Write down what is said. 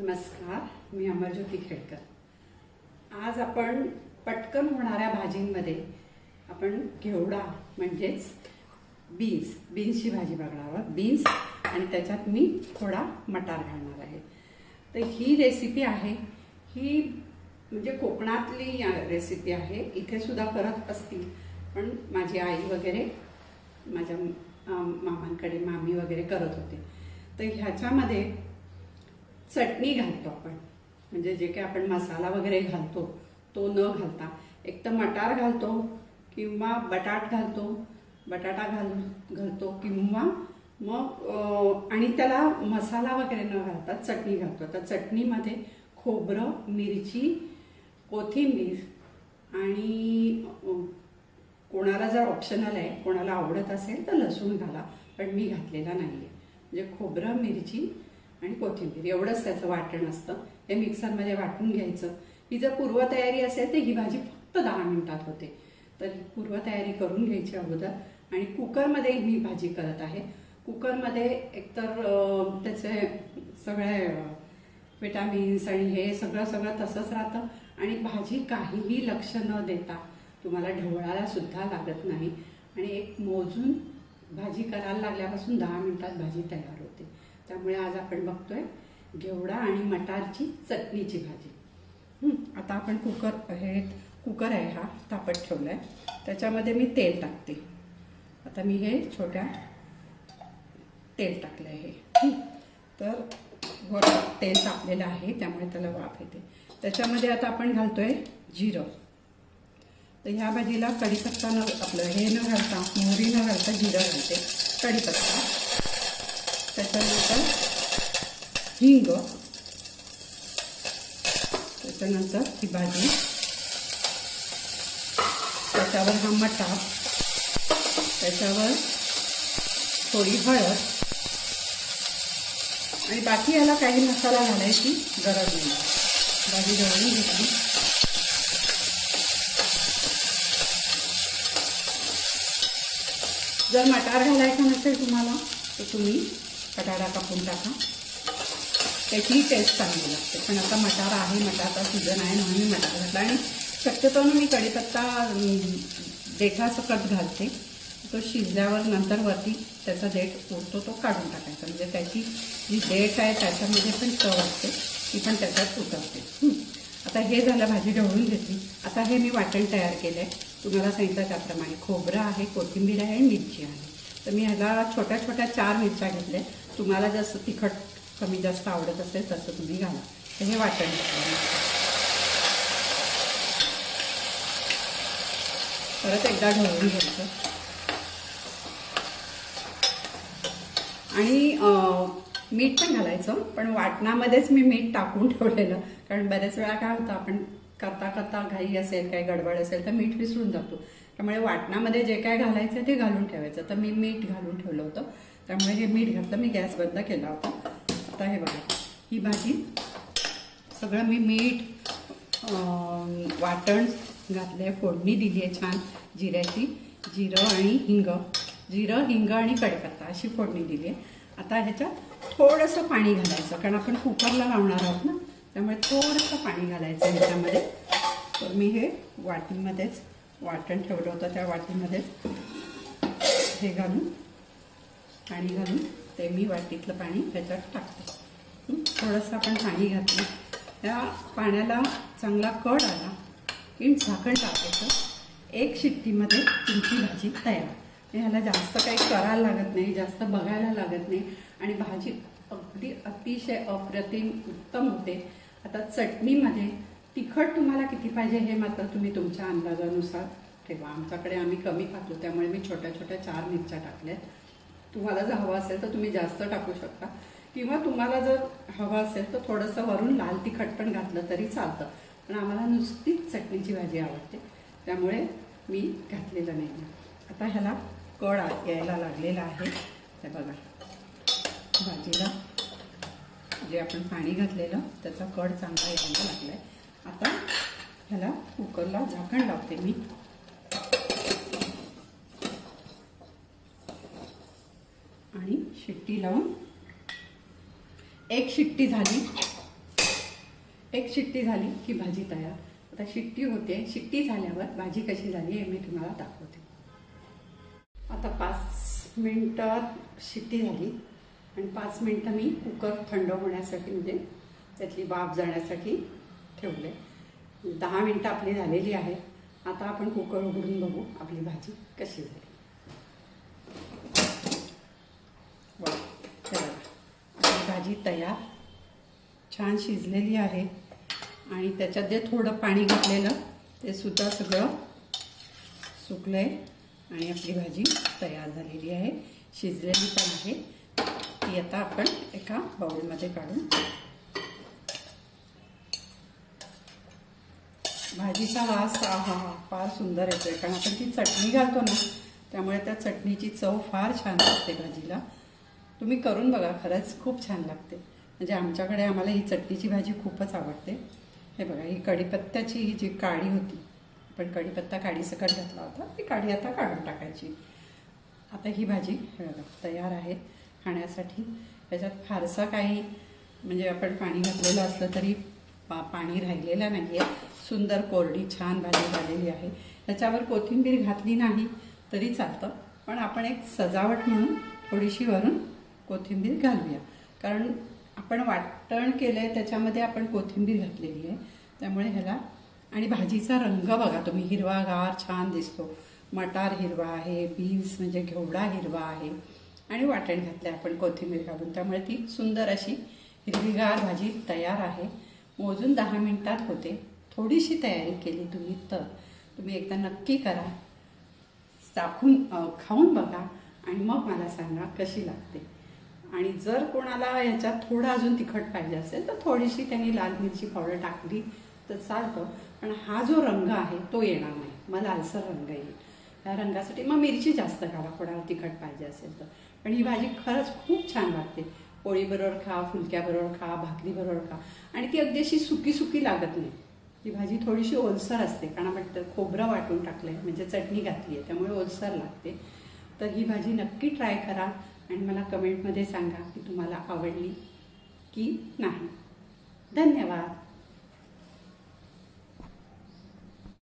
नमस्कार, मी अमरज्योती खेडकर। आज आपण पटकन होणाऱ्या भाजींमध्ये आपण घेवडा म्हणजेच बीन्सची भाजी बघणार आहोत। बीन्स आणि त्याच्यात मी थोडा मटार घालणार आहे। तर ही रेसिपी आहे, ही म्हणजे कोकणातली रेसिपी आहे। इथे सुद्धा करत असतील, पण माझी आई वगैरे माझ्या मामांकडे मामी वगैरे करत होते। तर ह्याच्यामध्ये चटणी घालतो आपण, म्हणजे जे काही आपण मसाला वगैरे घालतो तो न घालता एक तर मटार घालतो किंवा बटाटा घालतो किंवा मग आणि त्याला मसाला वगैरे न घालता चटणी घालतो। तर चटणीमध्ये खोबरं, मिरची, कोथिंबीर आणि कोणाला जर ऑप्शनल आहे, कोणाला आवडत असेल तर लसूण घाला, पण मी घातलेला नाही आहे। म्हणजे खोबरं, मिरची आणि कोथिंबीर एवढंच त्याचं वाटण असतं। हे मिक्सरमध्ये वाटून घ्यायचं। ही जर पूर्वतयारी असेल तर ही भाजी फक्त 10 मिनिटात होते। तर पूर्वतयारी करून घ्यायची अगोदर। आणि कुकरमध्ये मी भाजी करत आहे। कुकरमध्ये एकतर त्याचे सगळे विटामिन्स आणि हे सगळं तसंच राहतं आणि भाजी काहीही लक्ष न देता तुम्हाला ढवळायला सुद्धा लागत नाही आणि एक मोजून भाजी करायला लागल्यापासून 10 मिनिटात भाजी तयार होते। त्यामुळे आज आपण बघतोय घेवडा आणि मटारची चटणीची भाजी। आता आपण कुकर आहे हा तापत ठेवलाय, त्याच्यामध्ये मी तेल टाकते। आता मी हे छोट्या तेल टाकलं आहे। तर तेल तापलेलं आहे त्यामुळे त्याला वाफ येते। त्याच्यामध्ये आता आपण घालतोय जिरं। तर ह्या भाजीला कढीपत्ता आपलं हे न घालता, मोहरी न घालता जिरं घालते, कढीपत्ता, त्याच्यानंतर हिंग, त्याच्यानंतर ही भाजी, त्याच्यावर हा मटार, त्याच्यावर थोडी हळद आणि बाकी याला काही मसाला घालायची गरज नाही। भाजी ढवळून घेतली। जर मटार घालायचा नसेल तुम्हाला तर तुम्ही बटाटा कापून टाका, त्याची टेस्ट चांगली लागते। पण आता मटार आहे, मटारचा सीझन आहे म्हणून मी मटार घातला। आणि शक्यतो मी कढीपत्ता देठासकट घालते। तो शिजल्यावर नंतर वरती त्याचा देठ उरतो तो काढून टाकायचा, म्हणजे त्याची जी देठ आहे त्याच्यामध्ये पण चव असते, ती पण त्याच्यात उतरते। आता हे झालं, भाजी ढवळून घेतली। आता हे मी वाटण तयार केलं आहे, तुम्हाला सांगितलं त्याप्रमाणे खोबरं आहे, कोथिंबीर आहे आणि मिरची आहे। तर मी ह्याला छोट्या छोट्या 4 मिरच्या घेतल्या। तुम्हाला जसं तिखट कमी जास्त आवडत असेल तसं तुम्ही घाला। तर हे वाटण परत एकदा ढवळून घ्यायचं आणि मीठ पण घालायचं, पण वाटणामध्येच मी मीठ टाकून ठेवलेलं, कारण बऱ्याच वेळा काय होतं आपण करता घाई असेल, काही गडबड असेल तर मीठ विसरून जातो। त्यामुळे वाटणामध्ये जे काय घालायचं ते घालून ठेवायचं। तर मी मीठ घालून ठेवलं होतं, त्यामुळे हे मीठ घातलं। मी गॅस बंद केला होता। आता हे बघा, ही भाजी सगळं मी मीठ, वाटण घातलंय, फोडणी दिली आहे छान जिऱ्याची, जिरं हिंग आणि कढीपत्ता अशी फोडणी दिली आहे। आता ह्याच्यात थोडंसं पाणी घालायचं, कारण आपण कुकरला लावणार आहोत ना, त्यामुळे थोडंसं पाणी घालायचं ह्याच्यामध्ये। तर मी हे वाटीमध्येच वाटण ठेवलं होतं, त्या वाटीमध्येच हे पाणी घालून ते मी वाटीतलं पाणी ह्याच्यात टाकते। थोडंसं आपण पाणी घातलं, त्या पाण्याला चांगला कड आला की झाकण टाकायचं। 1 शिट्टीमध्ये तुमची भाजी तयार। ह्याला जास्त काही करायला लागत नाही, जास्त बघायला लागत नाही आणि भाजी अगदी अतिशय अप्रतिम उत्तम होते। आता चटणीमध्ये तिखट तुम्हाला किती पाहिजे हे मात्र तुम्ही तुमच्या अंदाजानुसार ठेवा। आमच्याकडे आम्ही कमी खातो, त्यामुळे मी छोट्या छोट्या 4 मिरच्या टाकल्यात। तुम्हाला जर हवं असेल तर तुम्ही जास्त टाकू शकता, किंवा तुम्हाला जर हवं असेल तर थोडंसं वरून लाल तिखट पण घातलं तरी चालतं, पण आम्हाला नुसतीच चटणीची भाजी आवडते त्यामुळे मी घातलेलं नाही। आता ह्याला कड यायला लागलेला आहे। हे बघा, भाजीला जे आपण पाणी घातलेलं त्याचा कड चांगला यायला लागलाय। आता ह्याला कुकरला झाकण लावते मी आणि शिट्टी लावून 1 शिट्टी झाली एक शिट्टी झाली की भाजी तयार. आता शिट्टी होते, शिट्टी झाल्यावर भाजी कशी झाली हे मी तुम्हाला दाखवते. आता 5 मिनिटात शिट्टी झाली आणि 5 मिनिटं मी कुकर थंड होण्यासाठी म्हणजे त्यातली वाफ जाण्यासाठी ठेवले. 10 मिनिटं आपली झालेली आहे. आता आपण कुकर उघडून बघू आपली भाजी कशी झाली. आपली भाजी तयार, छान शिजलेली आहे आणि त्याच्यात जे थोडं पाणी घातलेलं ते सुद्धा सगळं सुकलंय आणि आपली भाजी तयार झालेली आहे, शिजलेली पण आहे. ती आता आपण एका बाउलमध्ये काढून. भाजीचा वास फार सुंदर येतोय कारण आपण ती चटणी घालतो ना, त्यामुळे त्या चटणीची चव फार छान लागते भाजीला. तुम्ही करून बघा, खरंच खूप छान लागते. म्हणजे आमच्याकडे आम्हाला ही चटणीची भाजी खूपच आवडते. हे बघा, ही कढीपत्त्याची ही जी काडी होती, आपण कढीपत्ता काडीसकट घातला होता, ती काडी आता काढून टाकायची. आता ही भाजी तयार आहे खाण्यासाठी. त्याच्यात फारसं काही म्हणजे आपण पाणी घातलेलं असलं तरी पाणी राहिलेलं नाही आहे. सुंदर कोरडी छान भाजी झालेली आहे. त्याच्यावर कोथिंबीर घातली नाही तरी चालतं, पण आपण एक सजावट म्हणून थोडीशी वरून कोथिंबीर घालूया. कारण आपण वाटण केलं आहे त्याच्यामध्ये आपण कोथिंबीर घातलेली आहे, त्यामुळे ह्याला. आणि भाजीचा रंग बघा तुम्ही, हिरवागार छान दिसतो. मटार हिरवा आहे, बीन्स म्हणजे घेवडा हिरवा आहे आणि वाटण घातलं आपण कोथिंबीर घालून, त्यामुळे ती सुंदर अशी हिरवीगार भाजी तयार आहे. मोजून 10 मिनिटात होते. थोडीशी तयारी केली तुम्ही तर तुम्ही एकदा नक्की करा, टाकून खाऊन बघा आणि मग मला सांगा कशी लागते. आणि जर कोणाला ह्याच्यात थोडं अजून तिखट पाहिजे असेल तर थोडीशी त्यांनी लाल मिरची पावडर टाकली तर चालतं, पण हा जो रंग आहे तो येणार नाही, मग लालसर रंग येईल. ह्या रंगासाठी मग मिरची जास्त घाला कोणाला तिखट पाहिजे असेल तर. पण ही भाजी खरंच खूप छान लागते. पोळीबरोबर खा, फुलक्याबरोबर खा, भाकरीबरोबर खा. आणि ती अगदी अशी सुकी सुकी लागत नाही. ती भाजी थोडीशी ओलसर असते कारण आपण खोबरं वाटून टाकलं आहे, म्हणजे चटणी घातली आहे, त्यामुळे ओलसर लागते. तर ही भाजी नक्की ट्राय करा आणि मला कमेंटमध्ये सांगा की तुम्हाला आवडली की नाही. धन्यवाद.